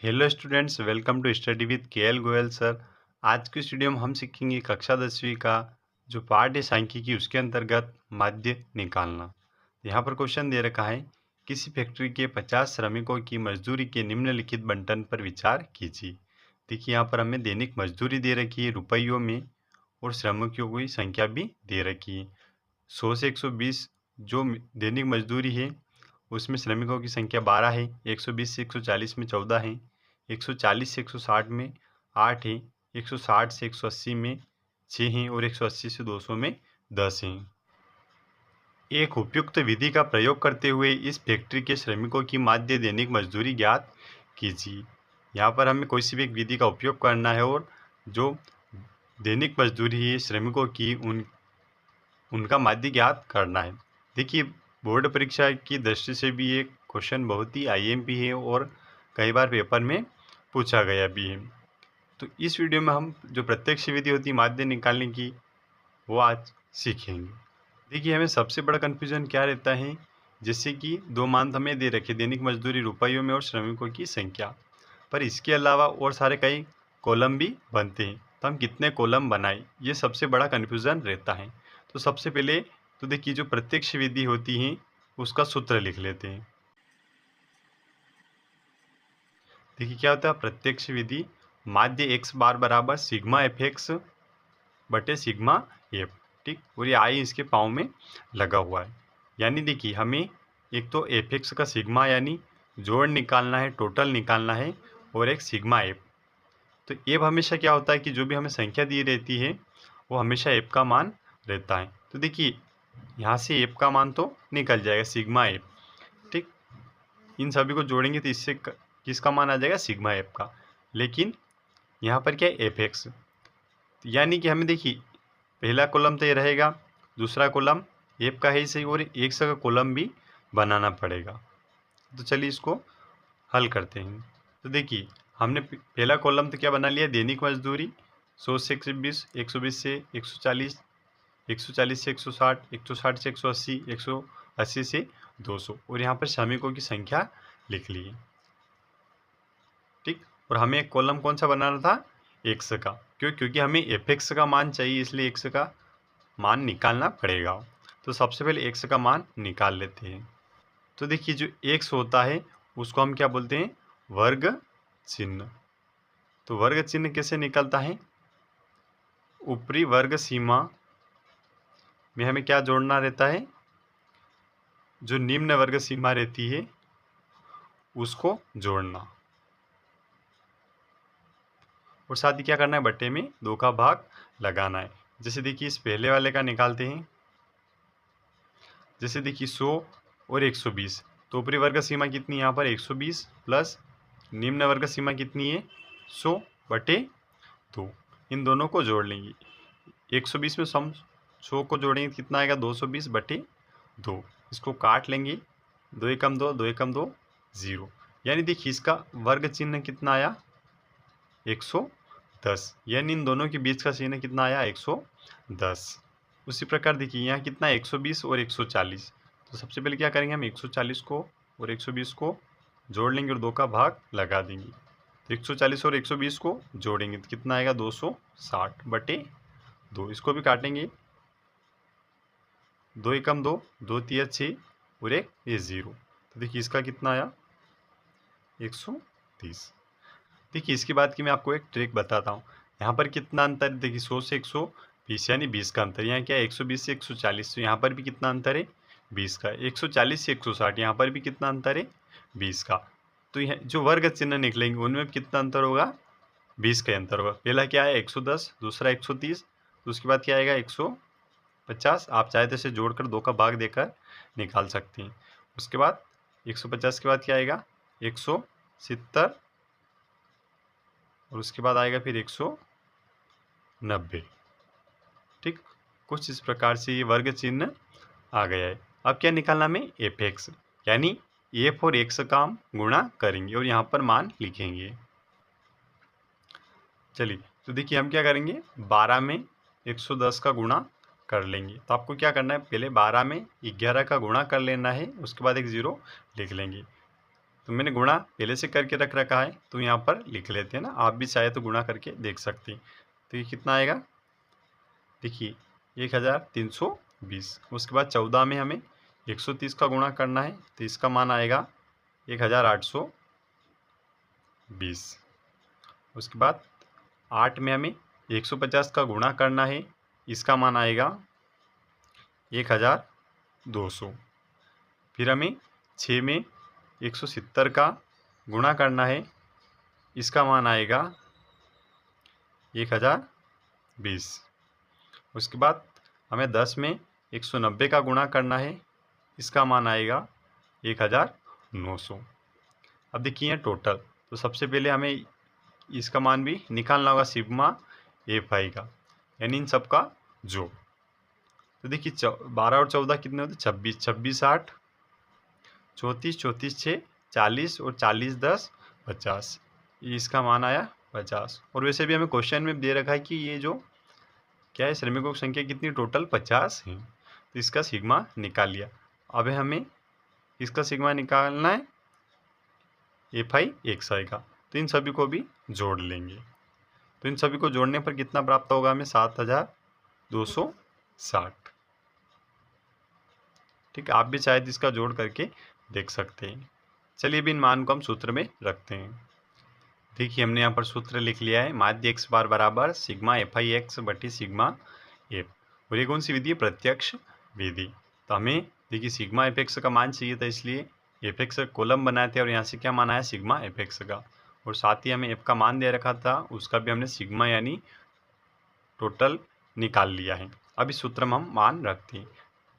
Hello students, welcome to study with K L. Goyal sir. आज की इस वीडियो में हम सीखेंगे कक्षा 10वीं का जो पार्ट है सांख्यिकी, उसके अंतर्गत माध्य निकालना। यहाँ पर क्वेश्चन दे रखा है, किसी फैक्ट्री के 50 श्रमिकों की मजदूरी के निम्नलिखित बंटन पर विचार कीजिए। देखिए यहाँ पर हमें दैनिक मजदूरी दे रखी है रुपयों में और श्रमिकों की संख्या भी दे रखी है। 100 से 120 जो दैनिक मजदूरी है उसमें श्रमिकों की संख्या 12 है, 120 से 140 में 14 है, 140 से 160 में 8 है, 160 से 180 में 6 हैं और 180 से 200 में 10 हैं। एक उपयुक्त विधि का प्रयोग करते हुए इस फैक्ट्री के श्रमिकों की माध्य दैनिक मजदूरी ज्ञात कीजिए। यहाँ पर हमें कोई सी भी एक विधि का उपयोग करना है और जो दैनिक मजदूरी है श्रमिकों की उनका माध्य ज्ञात करना है। देखिए, बोर्ड परीक्षा की दृष्टि से भी ये क्वेश्चन बहुत ही आईएमपी है और कई बार पेपर में पूछा गया भी है। तो इस वीडियो में हम जो प्रत्यक्ष विधि होती है माध्य निकालने की, वो आज सीखेंगे। देखिए, हमें सबसे बड़ा कन्फ्यूजन क्या रहता है, जैसे कि दो मान हमें दे रखे, दैनिक मजदूरी रुपयों में और श्रमिकों की संख्या, पर इसके अलावा और सारे कई कॉलम भी बनते हैं, तो हम कितने कॉलम बनाए, ये सबसे बड़ा कन्फ्यूजन रहता है। तो सबसे पहले तो देखिए, जो प्रत्यक्ष विधि होती है उसका सूत्र लिख लेते हैं। देखिए क्या होता है, प्रत्यक्ष विधि माध्य एक्स बार बराबर सिग्मा एफ एक्स बटे सिग्मा एफ। ठीक, और ये आई इसके पाँव में लगा हुआ है। यानी देखिए, हमें एक तो एफ एक्स का सिग्मा यानी जोड़ निकालना है, टोटल निकालना है, और एक सिग्मा एफ। तो एफ हमेशा क्या होता है कि जो भी हमें संख्या दी रहती है वो हमेशा एफ का मान रहता है। तो देखिए, यहाँ से एफ का मान तो निकल जाएगा, सिग्मा एफ। ठीक, इन सभी को जोड़ेंगे तो इससे किसका मान आ जाएगा, सिग्मा एफ का। लेकिन यहाँ पर क्या है, एफ एक्स। यानी कि हमें देखिए, पहला कॉलम तो ये रहेगा, दूसरा कॉलम एफ का है ही सही, और एक्स का कॉलम भी बनाना पड़ेगा। तो चलिए इसको हल करते हैं। तो देखिए, हमने पहला कॉलम तो क्या बना लिया, दैनिक मजदूरी 100 से 120, 120 से 140, 140 से 160, 160 से 180, 180 से 200, और यहाँ पर श्रमिकों की संख्या लिख ली। ठीक, और हमें एक कॉलम कौन सा बनाना था, एक्स का। क्योंकि हमें एफ एक्स का मान चाहिए, इसलिए एक्स का मान निकालना पड़ेगा। तो सबसे पहले एक्स का मान निकाल लेते हैं। तो देखिए, जो एक्स होता है उसको हम क्या बोलते हैं, वर्ग चिन्ह। तो वर्ग चिन्ह कैसे निकलता है, ऊपरी वर्ग सीमा में हमें क्या जोड़ना रहता है, जो निम्न वर्ग सीमा रहती है उसको जोड़ना, और साथ ही क्या करना है, बट्टे में 2 का भाग लगाना है। जैसे देखिए, इस पहले वाले का निकालते हैं। जैसे देखिए 100 और 120, तो ऊपरी वर्ग सीमा कितनी है यहाँ पर, 120 प्लस निम्न वर्ग सीमा कितनी है, 100 बटे 2। इन दोनों को जोड़ लेंगे। 120 में हम 100 को जोड़ेंगे कितना आएगा, 220 बटे 2। इसको काट लेंगे, 2 एकम 2, 2 एकम 2, 0। यानी देखिए, इसका वर्ग चिन्ह कितना आया, 110। यानी इन दोनों के बीच का चिन्ह कितना आया, 110। उसी प्रकार देखिए, यहाँ कितना है, 120 और 140। तो सबसे पहले क्या करेंगे, हम 140 को और 120 को जोड़ लेंगे और 2 का भाग लगा देंगे। तो 140 और 120 को जोड़ेंगे तो कितना आएगा, 260 बटे 2। इसको भी काटेंगे, 2 एकम 2, 2 तिया 6 और 1 ये 0। तो देखिए, इसका कितना आया, 130। देखिए, इसके बाद की मैं आपको एक ट्रिक बताता हूँ। यहाँ पर कितना अंतर है, देखिए 100 से 120 यानी 20 का अंतर। यहाँ क्या है, 120 से 140, तो यहाँ पर भी कितना अंतर है, 20 का। 140 से 160, यहाँ पर भी कितना अंतर है, 20 का। तो यह जो वर्ग चिन्ह निकलेंगे उनमें कितना अंतर होगा, 20 का अंतर होगा। पहला क्या है, 110, दूसरा 130, तो उसके बाद क्या आएगा, 150। आप चाहे तो इसे जोड़कर 2 का भाग देकर निकाल सकते हैं। उसके बाद 150 के बाद क्या आएगा, 170, और उसके बाद आएगा फिर 190। ठीक, कुछ इस प्रकार से ये वर्ग चिन्ह आ गया है। अब क्या निकालना में, एफ एक्स, यानी एफ और एक्स का हम गुणा करेंगे और यहाँ पर मान लिखेंगे। चलिए, तो देखिए हम क्या करेंगे, 12 में 110 का गुणा कर लेंगे। तो आपको क्या करना है, पहले 12 में 11 का गुणा कर लेना है, उसके बाद एक 0 लिख लेंगे। तो मैंने गुणा पहले से करके रख रखा है, तो यहाँ पर लिख लेते हैं ना। आप भी चाहे तो गुणा करके देख सकते हैं। तो ये कितना आएगा, देखिए 1320। उसके बाद 14 में हमें 130 का गुणा करना है, तो इसका मान आएगा 1820। उसके बाद 8 में हमें 150 का गुणा करना है, इसका मान आएगा 1200। फिर हमें 6 में 170 का गुणा करना है, इसका मान आएगा 1020। उसके बाद हमें 10 में 190 का गुणा करना है, इसका मान आएगा 1900। अब देखिए टोटल, तो सबसे पहले हमें इसका मान भी निकालना होगा, सिग्मा एफ का, यानी इन सब का जो। तो देखिए 12 और 14 कितने होते, 26, 26 8, 34, 34 6, 40 और 40 10 50। ये इसका मान आया 50। और वैसे भी हमें क्वेश्चन में दे रखा है कि ये जो क्या है, श्रमिकों की संख्या कितनी, टोटल 50 है। तो इसका सिग्मा निकाल लिया। अब हमें इसका सिग्मा निकालना है एफ आई एक्स आई का, तो इन सभी को भी जोड़ लेंगे। तो इन सभी को जोड़ने पर कितना प्राप्त होगा हमें, 7260। ठीक है, आप भी शायद इसका जोड़ करके देख सकते हैं। चलिए अभी इन मान को हम सूत्र में रखते हैं। देखिए हमने यहाँ पर सूत्र लिख लिया है, माध्य एक्स बार बराबर सिग्मा एफ आई एक्स बटी सिग्मा एफ। और ये कौन सी विधि है, प्रत्यक्ष विधि। तो हमें देखिए सिग्मा एफ एक्स का मान चाहिए था, इसलिए एफ एक्स का कॉलम बनाए थे और यहाँ से क्या मान आया, सिग्मा एफ एक्स का। और साथ ही हमें एफ का मान दे रखा था, उसका भी हमने सिग्मा यानी टोटल निकाल लिया है। अब इस सूत्र में हम मान रखते हैं।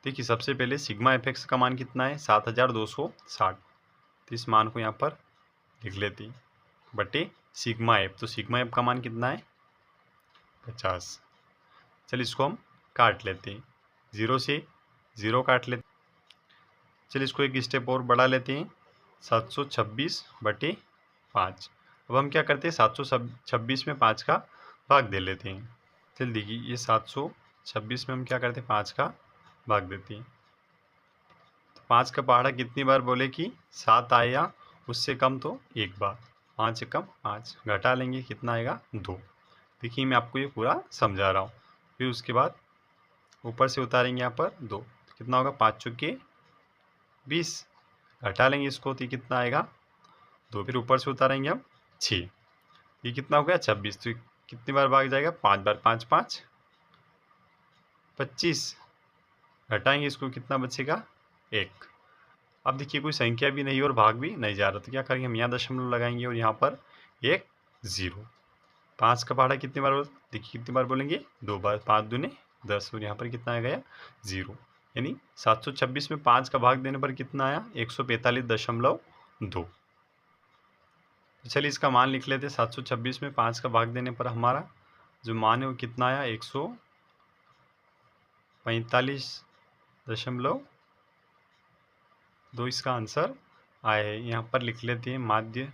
देखिए सबसे पहले सिग्मा एफ एक्स का मान कितना है, 7260। तो इस मान को यहाँ पर लिख लेते हैं बटे सिग्मा एफ। तो सिग्मा एफ का मान कितना है, 50। चलिए इसको हम काट लेते हैं, 0 से 0 काट लेते हैं। चलिए इसको एक स्टेप और बढ़ा लेते हैं, 726 बटे 5। अब हम क्या करते हैं, 726 में 5 का भाग दे लेते हैं। चलिए देखिए ये 726 में हम क्या करते हैं, 5 का भाग देते हैं। तो 5 का पहाड़ा कितनी बार बोले कि 7 आया, उससे कम तो एक बार, 5 से कम 5, घटा लेंगे कितना आएगा, 2। देखिए मैं आपको ये पूरा समझा रहा हूँ। फिर उसके बाद ऊपर से उतारेंगे यहाँ पर 2, तो कितना होगा, 5 चौके 20, घटा लेंगे इसको तो कितना आएगा 2। फिर ऊपर से उतारेंगे हम 6, ये कितना हो गया 26। तो कितनी बार भाग जाएगा, 5 बार, 5 5 25, घटाएंगे इसको कितना बचेगा 1। अब देखिए कोई संख्या भी नहीं और भाग भी नहीं जा रहा, तो क्या करेंगे हम यहाँ दशमलव लगाएंगे और यहाँ पर एक 0। 5 का पहाड़ा कितनी बार, देखिए कितनी बार बोलेंगे, 2 बार, 5 दूने 10, और यहाँ पर कितना आ गया 0। यानी 726 में 5 का भाग देने पर कितना आया, 145.2। तो चलिए इसका मान लिख लेते हैं, 726 में 5 का भाग देने पर हमारा जो मान है वो कितना आया, 145.2 इसका आंसर आया है। यहाँ पर लिख लेते हैं माध्य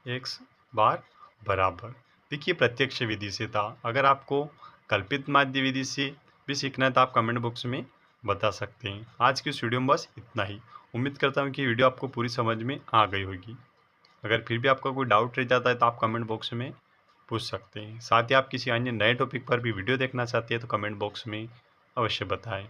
एक्स बार बराबर। देखिए प्रत्यक्ष विधि से था, अगर आपको कल्पित माध्य विधि से भी सीखना है तो आप कमेंट बॉक्स में बता सकते हैं। आज की इस वीडियो में बस इतना ही। उम्मीद करता हूँ कि वीडियो आपको पूरी समझ में आ गई होगी। अगर फिर भी आपका कोई डाउट रह जाता है तो आप कमेंट बॉक्स में पूछ सकते हैं। साथ ही आप किसी अन्य नए टॉपिक पर भी वीडियो देखना चाहते हैं तो कमेंट बॉक्स में अवश्य बताएं।